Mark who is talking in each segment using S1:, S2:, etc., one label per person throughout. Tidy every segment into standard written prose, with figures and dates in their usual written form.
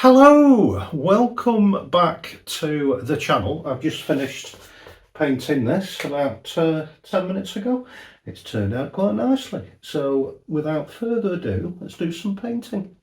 S1: Hello, welcome back to the channel. I've just finished painting this about 10 minutes ago. It's turned out quite nicely. So without further ado, let's do some painting.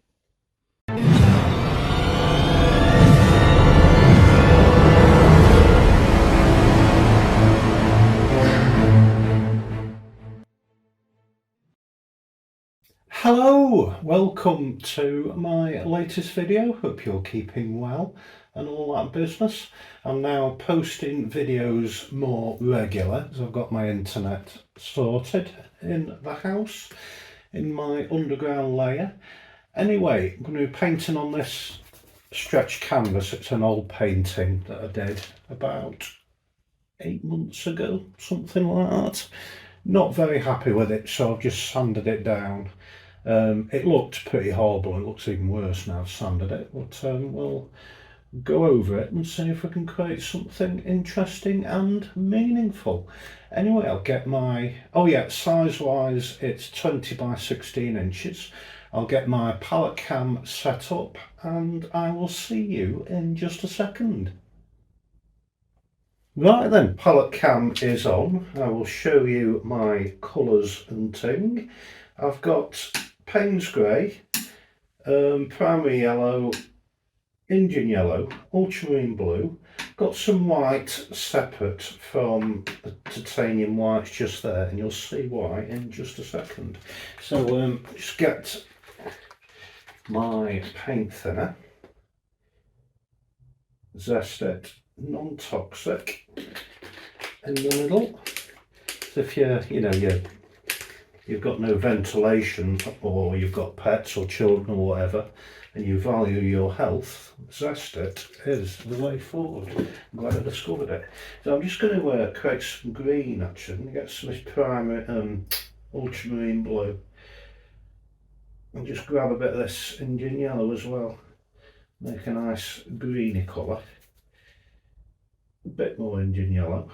S1: Hello, welcome to my latest video. Hope you're keeping well and all that business. I'm now posting videos more regular as I've got my internet sorted in the house in my underground layer. Anyway, I'm going to be painting on this stretch canvas. It's an old painting that I did about 8 months ago, something like that. Not very happy with it, so I've just sanded it down. It looked pretty horrible. It looks even worse now I've sanded it, but we'll go over it and see if we can create something interesting and meaningful. Anyway, I'll get my, size wise it's 20 by 16 inches. I'll get my palette cam set up and I will see you in just a second. Right then, palette cam is on. I will show you my colours and thing. I've got Payne's Grey, Primary Yellow, Indian Yellow, Ultramarine Blue, got some white separate from the titanium whites just there, and you'll see why in just a second. So just get my paint thinner, zest it, non-toxic in the middle. So if you've got no ventilation, or you've got pets or children or whatever, and you value your health, zest it is the way forward. I'm glad I discovered it. So I'm just going to create some green actually, get some primary ultramarine blue, and just grab a bit of this Indian Yellow as well. Make a nice greeny colour. A bit more Indian Yellow.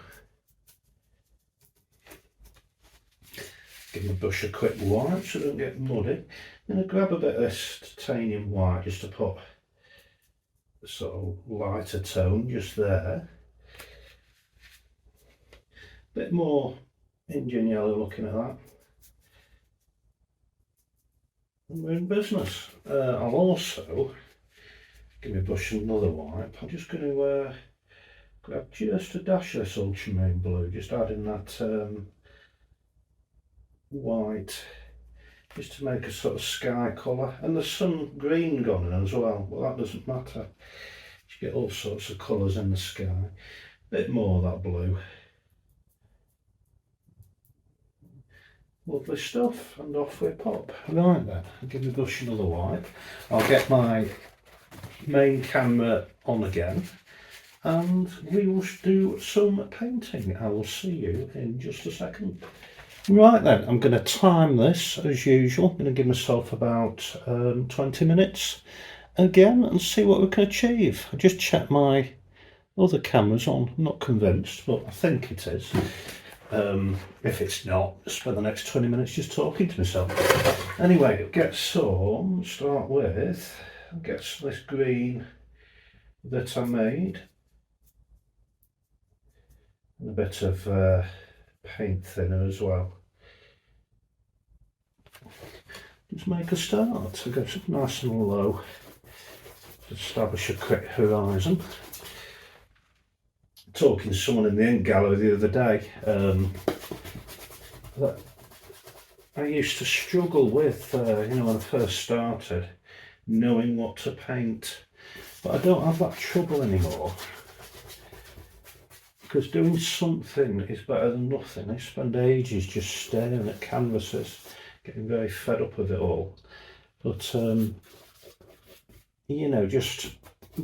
S1: Give the brush a quick wipe so it doesn't get muddy. Then I grab a bit of this titanium white just to put a sort of lighter tone just there. Bit more Indian Yellow looking at that. And we're in business. I'll also give my brush another wipe. I'm just going to grab just a dash of this ultramarine blue, just adding that white, just to make a sort of sky colour. And there's some green gone in as well, but that doesn't matter. You get all sorts of colours in the sky. Bit more of that blue. Lovely stuff, and off we pop. Right then, I'll give the brush another wipe. I'll get my main camera on again and we will do some painting. I will see you in just a second. Right then, I'm going to time this as usual. I'm going to give myself about 20 minutes again and see what we can achieve. I just checked my other cameras on. I'm not convinced, but I think it is. If it's not, I'll spend the next 20 minutes just talking to myself. Anyway, get some, start with, get some of this green that I made. And a bit of paint thinner as well. Just make a start. I'll go nice and low to establish a quick horizon. Talking to someone in the ink gallery the other day, that I used to struggle with, when I first started, knowing what to paint, but I don't have that trouble anymore. Because doing something is better than nothing. I spend ages just staring at canvases, getting very fed up with it all. But, just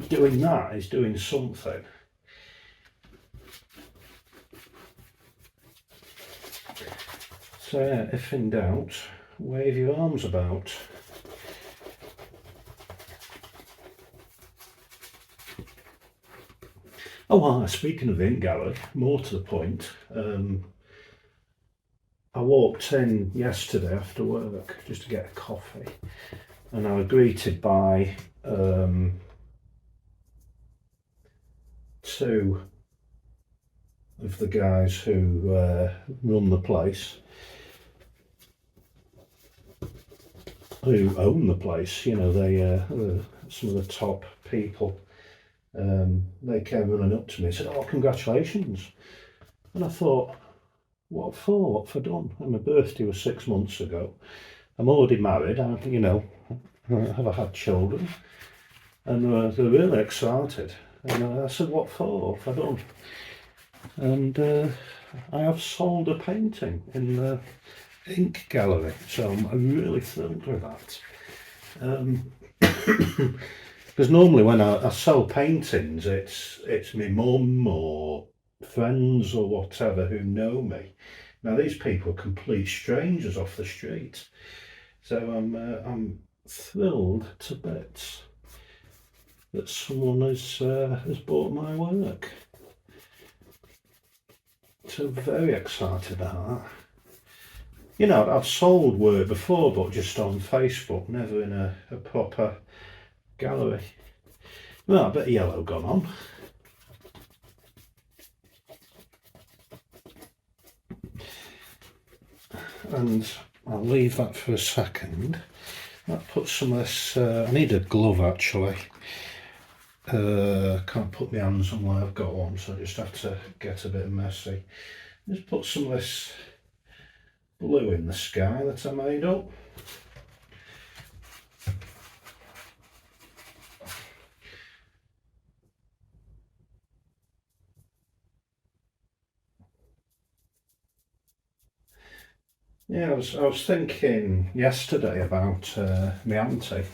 S1: doing that is doing something. So yeah, if in doubt, wave your arms about. Oh, speaking of the ink gallery, more to the point, I walked in yesterday after work just to get a coffee, and I was greeted by two of the guys who run the place, who own the place, you know, some of the top people, they came running up to me and said, "Oh, congratulations." And I thought, what for? What for done? And my birthday was 6 months ago. I'm already married, you know, have I had children? And they're really excited. And I said, what for? What have I done? And I have sold a painting in the ink gallery, so I'm really thrilled with that. Because normally when I sell paintings, it's my mum or friends or whatever who know me. Now these people are complete strangers off the street, so I'm thrilled to bits that someone has bought my work. So very excited about that. You know, I've sold work before, but just on Facebook, never in a proper gallery. Well, a bit of yellow gone on. And I'll leave that for a second. I'll put some of this, I need a glove actually. Can't put my hands on where I've got one, so I just have to get a bit messy. Just put some of this blue in the sky that I made up. Yeah, I was thinking yesterday about my auntie,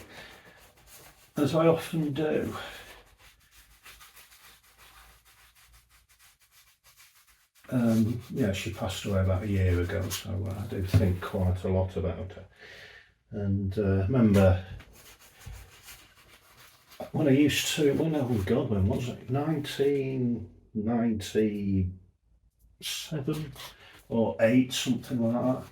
S1: as I often do. Yeah, she passed away about a year ago, so I do think quite a lot about her. And remember when I used to, when was it? 1997 or 8, something like that.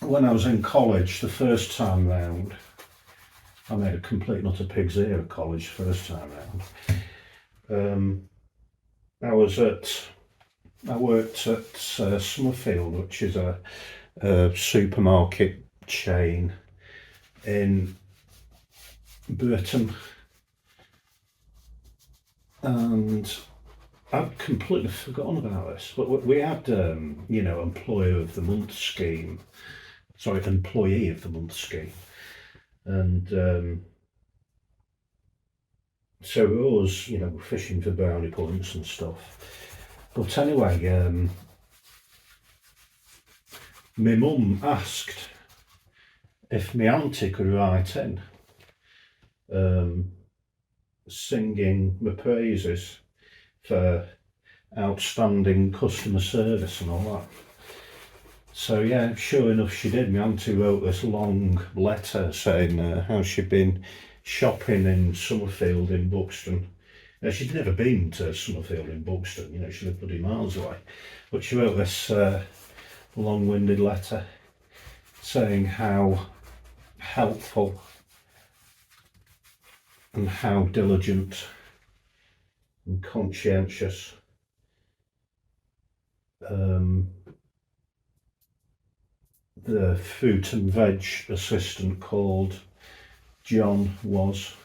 S1: When I was in college, the first time round, I made a complete and utter pig's ear at college first time round. I worked at Summerfield, which is a supermarket chain in Britain, and I'd completely forgotten about this, but we had, you know, Employee of the Month scheme, and so we were always, you know, fishing for brownie points and stuff. But anyway, my mum asked if my auntie could write in, singing my praises for outstanding customer service and all that. So yeah, sure enough she did. My auntie wrote this long letter saying how she'd been shopping in Summerfield in Buxton. Now, she'd never been to Summerfield in Buxton, you know, she lived bloody miles away. But she wrote this long-winded letter saying how helpful and how diligent and conscientious the fruit and veg assistant called John was.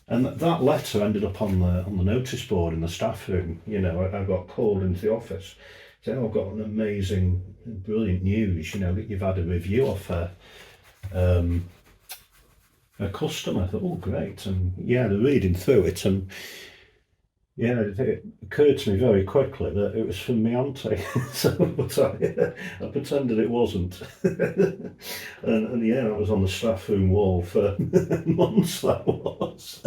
S1: And that letter ended up on the notice board in the staff room. You know, I got called into the office, saying, "Oh, I've got an amazing, brilliant news. You know, that you've had a review of a customer." I thought, "Oh, great!" And yeah, they're reading through it, and yeah, it occurred to me very quickly that it was from my auntie. So but I pretended it wasn't, and yeah, that was on the staff room wall for months. That was.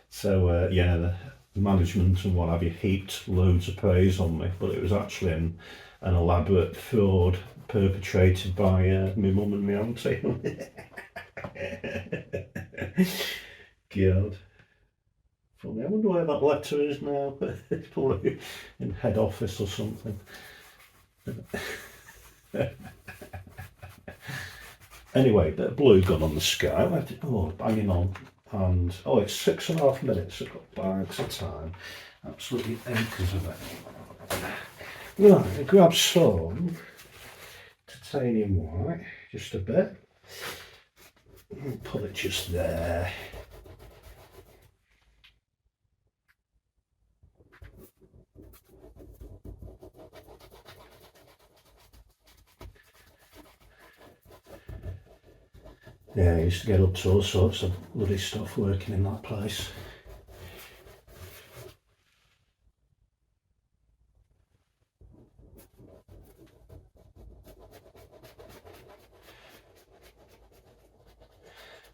S1: So yeah, the management and what have you heaped loads of praise on me, but it was actually an elaborate fraud perpetrated by my mum and my auntie. God. Funny. I wonder where that letter is now. It's probably in head office or something. Anyway, bit of blue gone on the sky. Oh, banging on. And oh, it's 6.5 minutes. I've got bags of time. Absolutely acres of it. Right, grab some titanium white, just a bit. And put it just there. Yeah, I used to get up to all sorts of bloody stuff working in that place.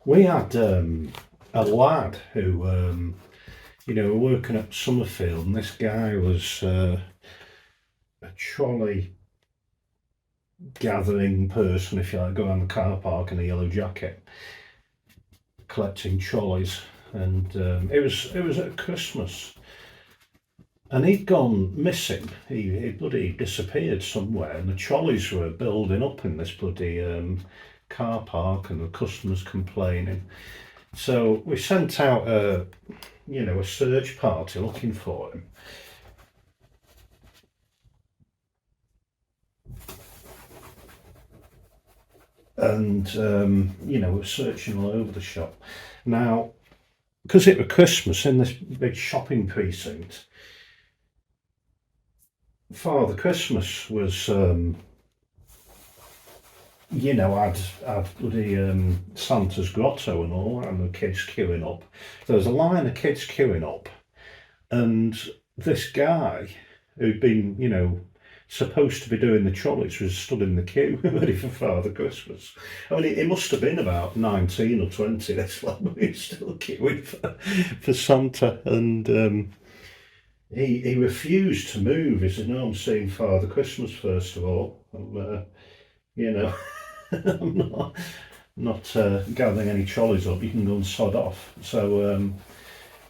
S1: We had a lad who, you know, working at Summerfield, and this guy was a trolley gathering person, if you like, go around the car park in a yellow jacket, collecting trolleys. And it was at Christmas, and he'd gone missing. He bloody disappeared somewhere, and the trolleys were building up in this bloody car park, and the customers complaining. So we sent out a search party looking for him. And we're searching all over the shop. Now, because it was Christmas in this big shopping precinct, Father Christmas was, had bloody Santa's grotto and all that, and the kids queuing up. There was a line of kids queuing up, and this guy who'd been, supposed to be doing the trolleys was stood in the queue ready for Father Christmas. I mean, he must have been about 19 or 20, this lad, but he's still queuing for Santa. And he refused to move. He said, "No, I'm seeing Father Christmas first of all. I'm not gathering any trolleys up. You can go and sod off." So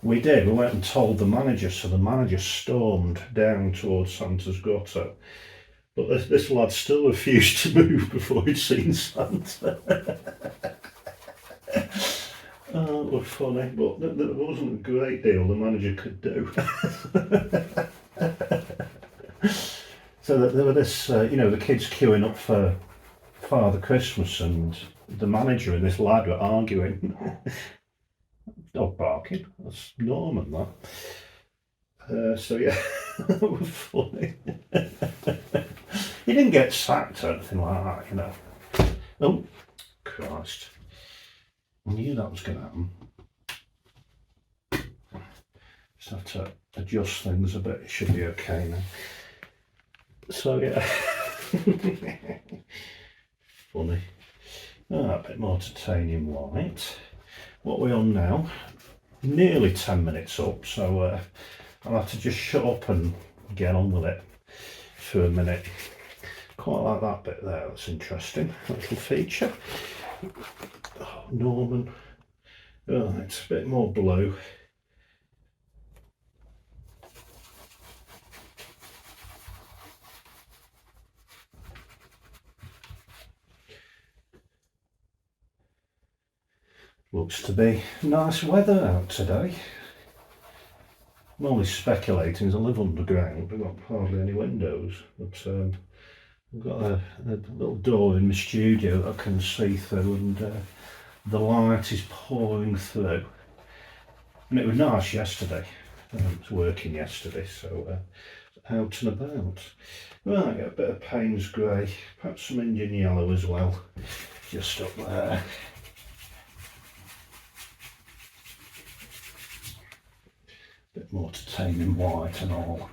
S1: we did. We went and told the manager, so the manager stormed down towards Santa's grotto. But this lad still refused to move before he'd seen Santa. Oh, it was funny, but there wasn't a great deal the manager could do. So there were this, the kids queuing up for Father Christmas, and the manager and this lad were arguing. Dog barking. That's Norman, that. So yeah, that was funny. He didn't get sacked or anything like that, Oh, Christ. I knew that was going to happen. Just have to adjust things a bit. It should be okay now. So yeah. Funny. A bit more titanium white. What are we on now? Nearly 10 minutes up, so I'll have to just shut up and get on with it for a minute. Quite like that bit there, that's interesting. Little feature. Oh, Norman. Oh, it's a bit more blue. Looks to be nice weather out today. I'm only speculating as I live underground. I've got hardly any windows, but I've got a little door in my studio that I can see through, and the light is pouring through. And it was nice yesterday. I was working yesterday, so out and about. Right, got a bit of Payne's grey, perhaps some Indian yellow as well, just up there. Bit more titanium white and all.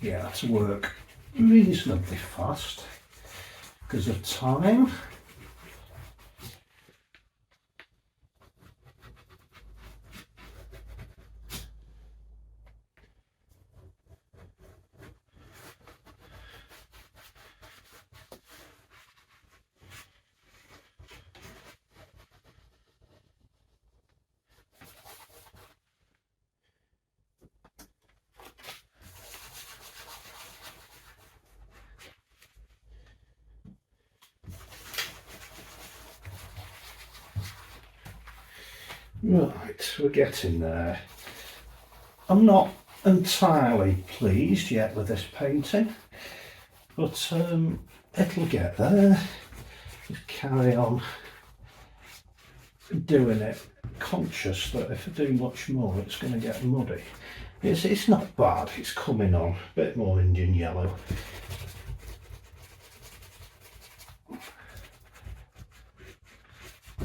S1: Yeah, to work reasonably fast because of time. Right, we're getting there. I'm not entirely pleased yet with this painting, but it'll get there. Just carry on doing it, conscious that if I do much more it's going to get muddy. It's not bad, it's coming on, a bit more Indian yellow.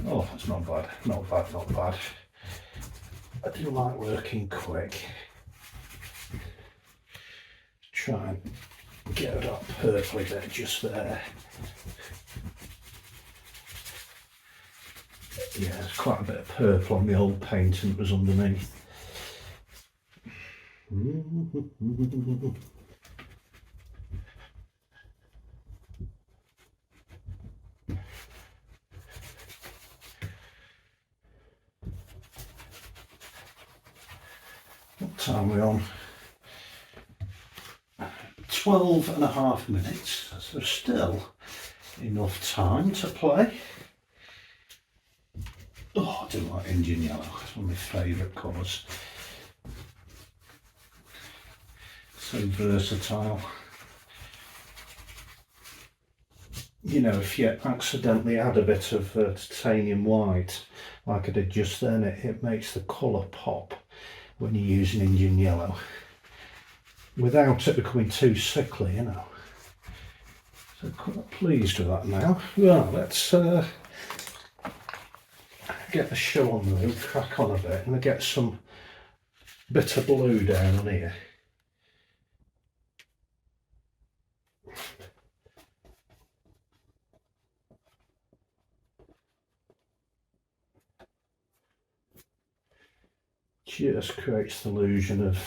S1: Oh, it's not bad, not bad, not bad. I do like working quick. Try and get that purpley bit just there. Yeah, there's quite a bit of purple on the old painting that was underneath. What time are we on? 12.5 minutes, so there's still enough time to play. Oh, I do like Indian yellow, it's one of my favourite colours. So versatile. You know, if you accidentally add a bit of titanium white, like I did just then, it makes the colour pop when you're using Indian yellow, without it becoming too sickly, you know. So quite pleased with that now. Right, let's get the show on the road, crack on a bit, and get some bit of blue down on here. Just creates the illusion of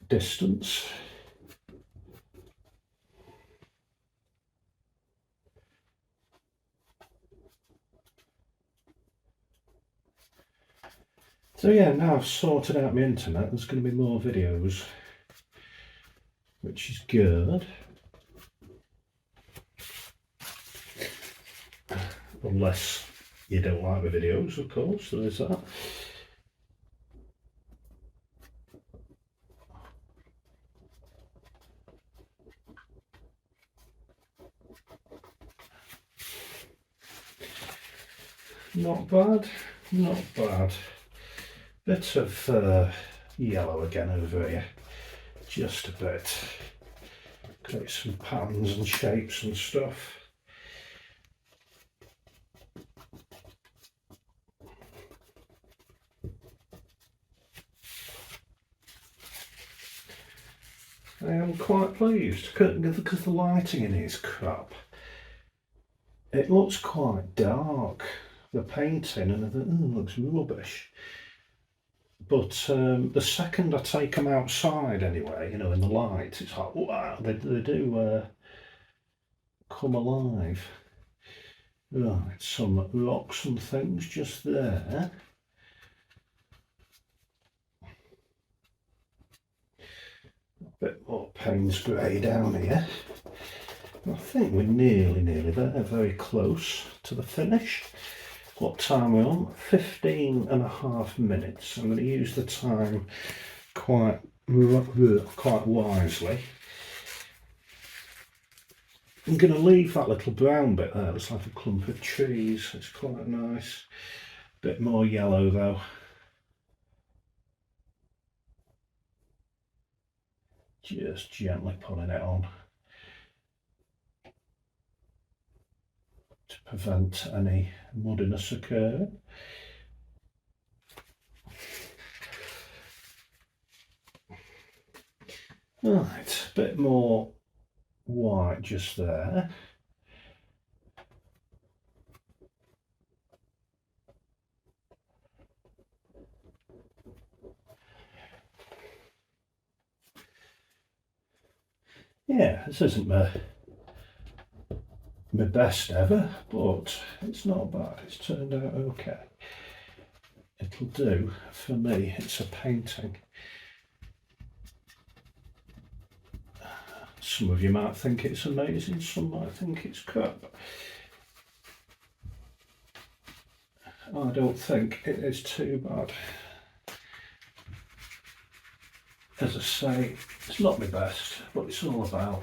S1: distance. So yeah, now I've sorted out my internet, there's going to be more videos, which is good. Unless you don't like the videos, of course, there is that. Not bad, not bad. Bit of yellow again over here, just a bit. Create some patterns and shapes and stuff. I am quite pleased because the lighting in it is crap. It looks quite dark, the painting, and I think, oh, it looks rubbish. But the second I take them outside anyway, you know, in the light, it's like, wow, they do come alive. Right, some rocks and things just there. A bit more Payne's grey down here. I think we're nearly there, very close to the finish. What time are we on? 15.5 minutes. I'm going to use the time quite wisely. I'm going to leave that little brown bit there, looks like a clump of trees. It's quite nice. Bit more yellow though. Just gently putting it on to prevent any muddiness occurring. Right, a bit more white just there. Yeah, this isn't my best ever, but it's not bad. It's turned out okay. It'll do for me. It's a painting. Some of you might think it's amazing, some might think it's crap. I don't think it is too bad. As I say, it's not my best, but it's all about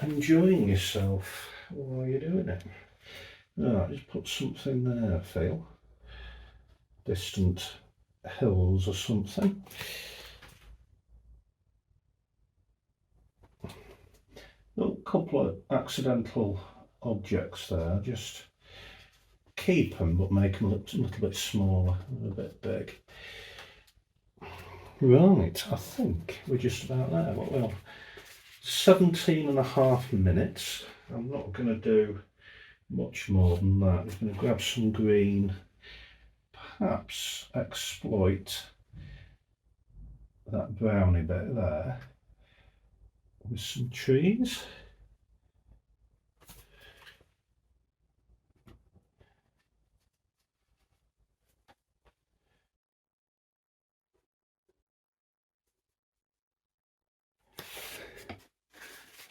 S1: enjoying yourself while you're doing it. Right, just put something there, I feel. Distant hills or something. A couple of accidental objects there, just keep them but make them look a little bit smaller, a bit big. Right, I think we're just about there. Well, 17.5 minutes. I'm not going to do much more than that. I'm just going to grab some green, perhaps exploit that browny bit there with some trees.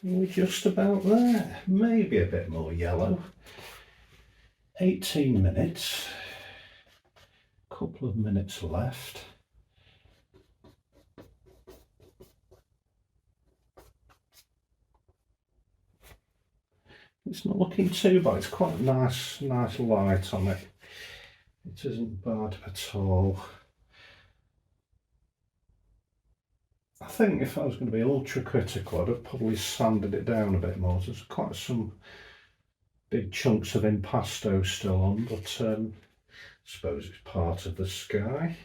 S1: We're just about there, maybe a bit more yellow. 18 minutes, a couple of minutes left. It's not looking too bad, it's quite a nice light on it. It isn't bad at all. I think if I was going to be ultra critical, I'd have probably sanded it down a bit more. There's quite some big chunks of impasto still on, but I suppose it's part of the sky.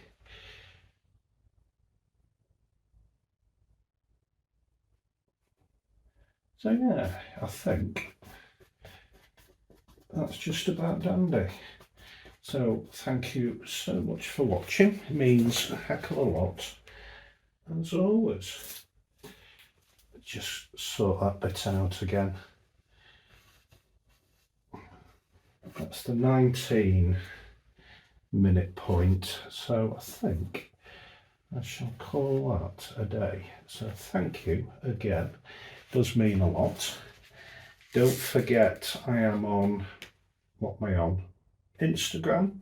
S1: So yeah, I think that's just about dandy. So thank you so much for watching. It means a heck of a lot. As always, just sort that bit out again. That's the 19-minute point. So I think I shall call that a day. So thank you again. It does mean a lot. Don't forget I am on, what am I on? Instagram,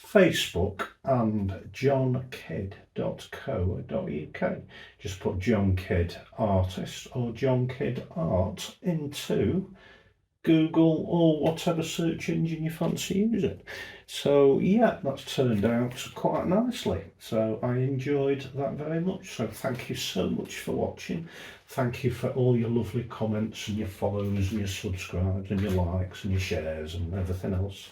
S1: Facebook and jonkidd.co.uk. Just put Jon Kidd artist or Jon Kidd art into Google or whatever search engine you fancy using. So yeah, that's turned out quite nicely. So I enjoyed that very much. So thank you so much for watching. Thank you for all your lovely comments and your follows and your subscribes and your likes and your shares and everything else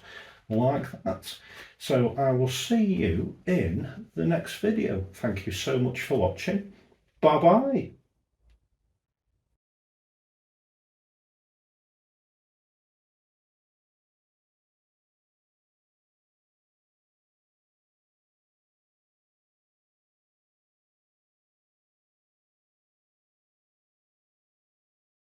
S1: like that. So I will see you in the next video. Thank you so much for watching. Bye bye.